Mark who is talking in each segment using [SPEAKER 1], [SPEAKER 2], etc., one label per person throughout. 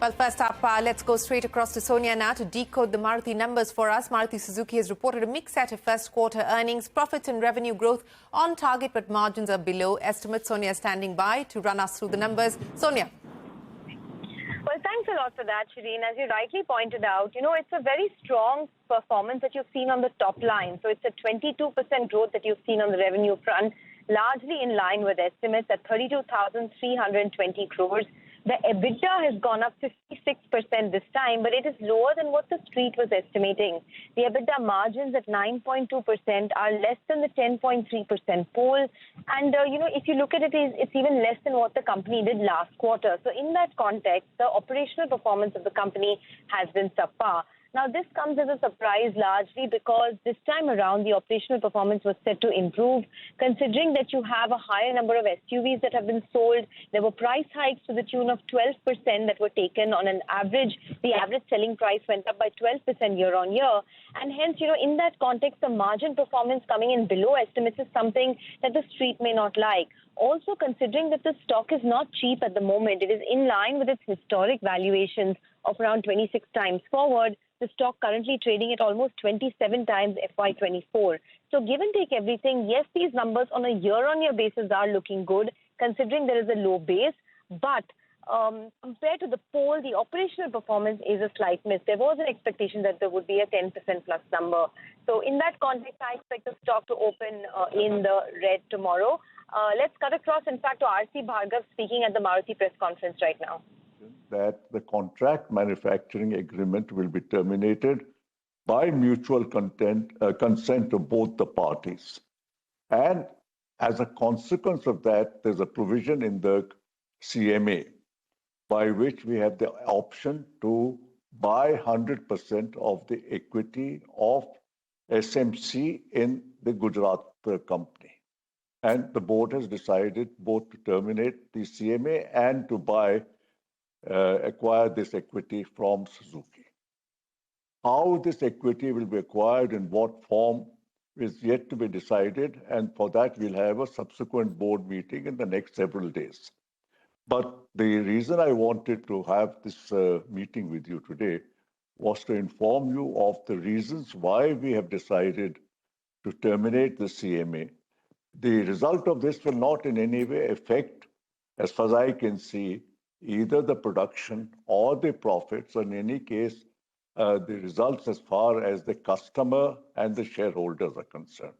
[SPEAKER 1] Well, first up, let's go straight across to Sonia now to decode the Maruti numbers for us. Maruti Suzuki has reported a mixed set of first quarter earnings. Profits and revenue growth on target, but margins are below estimates. Sonia is standing by to run us through the numbers. Sonia.
[SPEAKER 2] Well, thanks a lot for that, Shireen. As you rightly pointed out, it's a very strong performance that you've seen on the top line. So it's a 22% growth that you've seen on the revenue front, largely in line with estimates at 32,320 crores. The EBITDA has gone up 56% this time, but it is lower than what the street was estimating. The EBITDA margins at 9.2% are less than the 10.3% poll. And, if you look at it, it's even less than what the company did last quarter. So in that context, the operational performance of the company has been subpar. Now, this comes as a surprise largely because this time around the operational performance was set to improve, considering that you have a higher number of SUVs that have been sold. There were price hikes to the tune of 12% that were taken on an average. The average selling price went up by 12% year on year. And hence, in that context, the margin performance coming in below estimates is something that the street may not like. Also, considering that the stock is not cheap at the moment, it is in line with its historic valuations of around 26 times forward. The stock currently trading at almost 27 times FY24. So give and take everything, yes, these numbers on a year-on-year basis are looking good, considering there is a low base. But compared to the poll, the operational performance is a slight miss. There was an expectation that there would be a 10% plus number. So in that context, I expect the stock to open in the red tomorrow. Let's cut across, in fact, to R.C. Bhargav speaking at the Maruti press conference right now.
[SPEAKER 3] That the contract manufacturing agreement will be terminated by mutual consent of both the parties. And as a consequence of that, there's a provision in the CMA by which we have the option to buy 100% of the equity of SMC in the Gujarat company. And the board has decided both to terminate the CMA and to acquire this equity from Suzuki. How this equity will be acquired, in what form, is yet to be decided, and for that we'll have a subsequent board meeting in the next several days. But the reason I wanted to have this meeting with you today was to inform you of the reasons why we have decided to terminate the CMA. The result of this will not in any way affect, as far as I can see, either the production or the profits, or in any case, the results as far as the customer and the shareholders are concerned.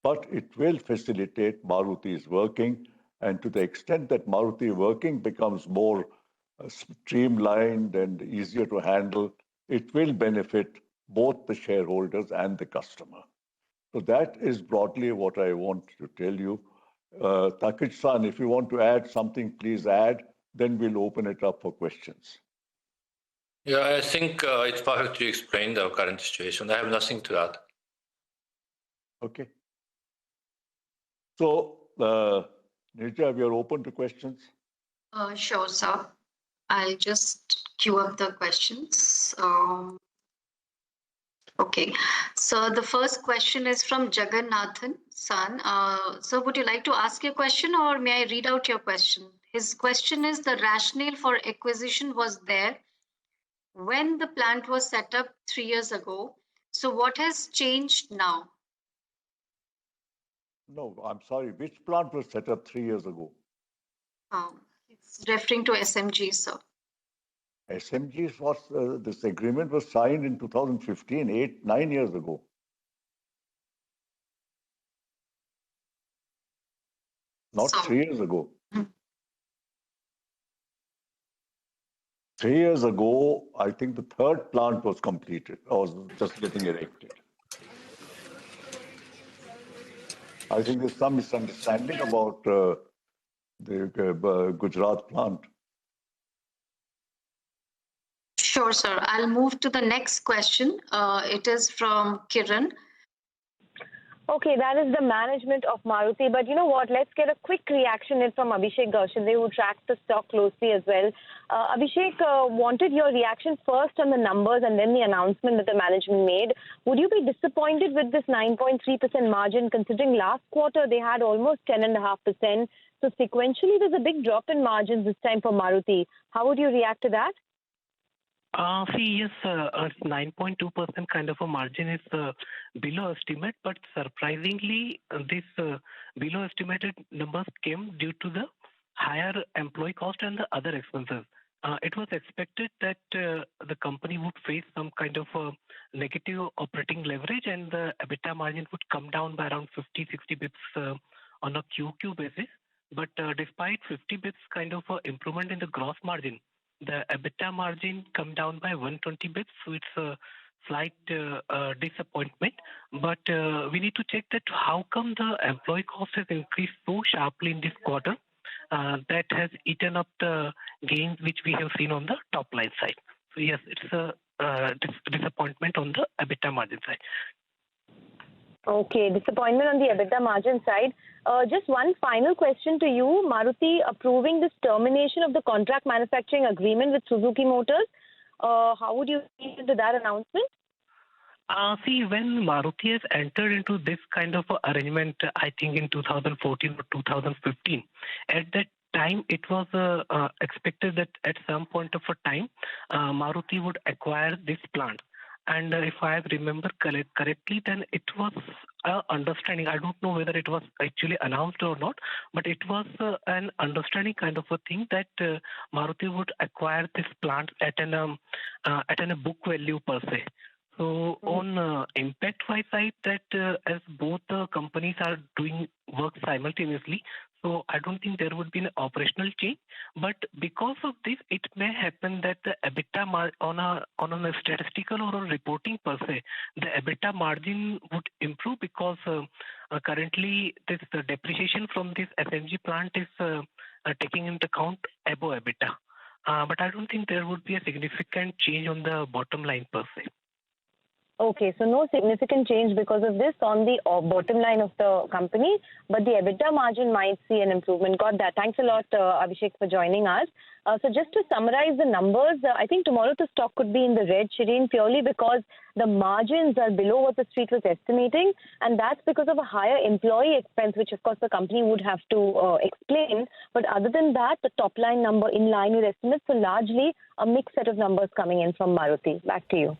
[SPEAKER 3] But it will facilitate Maruti's working, and to the extent that Maruti working becomes more streamlined and easier to handle, it will benefit both the shareholders and the customer. So that is broadly what I want to tell you. Takich-san, if you want to add something, please add. Then we'll open it up for questions.
[SPEAKER 4] Yeah, I think it's perfectly explained the current situation. I have nothing to add.
[SPEAKER 3] Okay. So, Nirja, we are open to questions.
[SPEAKER 5] Sure, sir. I'll just queue up the questions. Okay. So the first question is from Jagannathan San. So would you like to ask your question, or may I read out your question? His question is, the rationale for acquisition was there when the plant was set up 3 years ago. So what has changed now?
[SPEAKER 3] No, I'm sorry. Which plant was set up 3 years ago?
[SPEAKER 5] It's referring to SMG, sir.
[SPEAKER 3] SMG was, this agreement was signed in 2015, 9 years ago. Not 3 years ago. 3 years ago, I think the third plant was completed, or was just getting erected. I think there's some misunderstanding about the Gujarat plant.
[SPEAKER 5] Sure, sir. I'll move to the next question. It is from Kiran.
[SPEAKER 2] Okay, that is the management of Maruti. But you know what? Let's get a quick reaction in from Abhishek Gaushande, who tracks the stock closely as well. Abhishek, wanted your reaction first on the numbers and then the announcement that the management made. Would you be disappointed with this 9.3% margin, considering last quarter they had almost 10.5%? So sequentially, there's a big drop in margins this time for Maruti. How would you react to that?
[SPEAKER 6] Yes, 9.2% kind of a margin is below estimate, but surprisingly, this below estimated numbers came due to the higher employee cost and the other expenses. It was expected that the company would face some kind of negative operating leverage and the EBITDA margin would come down by around 50-60 bips on a QQ basis. But despite 50 bips kind of improvement in the gross margin, the EBITDA margin come down by 120 bits, so it's a slight disappointment. But we need to check that how come the employee cost has increased so sharply in this quarter that has eaten up the gains which we have seen on the top line side. So yes, it's a disappointment on the EBITDA margin side.
[SPEAKER 2] Okay, disappointment on the EBITDA margin side. Just one final question to you. Maruti approving this termination of the contract manufacturing agreement with Suzuki Motors. How would you feel into that announcement?
[SPEAKER 6] When Maruti has entered into this kind of arrangement, I think in 2014 or 2015, at that time it was expected that at some point of a time, Maruti would acquire this plant. And if I remember correctly, then it was an understanding. I don't know whether it was actually announced or not, but it was an understanding kind of a thing that Maruti would acquire this plant at a book value per se. So on impact-wise side, that as both the companies are doing work simultaneously, so I don't think there would be an operational change. But because of this, it may happen that the EBITDA on a statistical or a reporting per se, the EBITDA margin would improve because currently the depreciation from this SMG plant is taking into account above EBITDA. But I don't think there would be a significant change on the bottom line per se.
[SPEAKER 2] Okay, so no significant change because of this on the bottom line of the company, but the EBITDA margin might see an improvement. Got that. Thanks a lot, Abhishek, for joining us. So just to summarize the numbers, I think tomorrow the stock could be in the red, Shireen, purely because the margins are below what the street was estimating, and that's because of a higher employee expense, which of course the company would have to explain. But other than that, the top line number in line with estimates, so largely a mixed set of numbers coming in from Maruti. Back to you.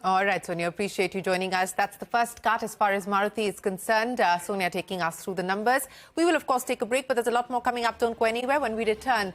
[SPEAKER 1] All right, Sonia, appreciate you joining us. That's the first cut as far as Maruti is concerned. Sonia taking us through the numbers. We will, of course, take a break, but there's a lot more coming up. Don't go anywhere. When we return,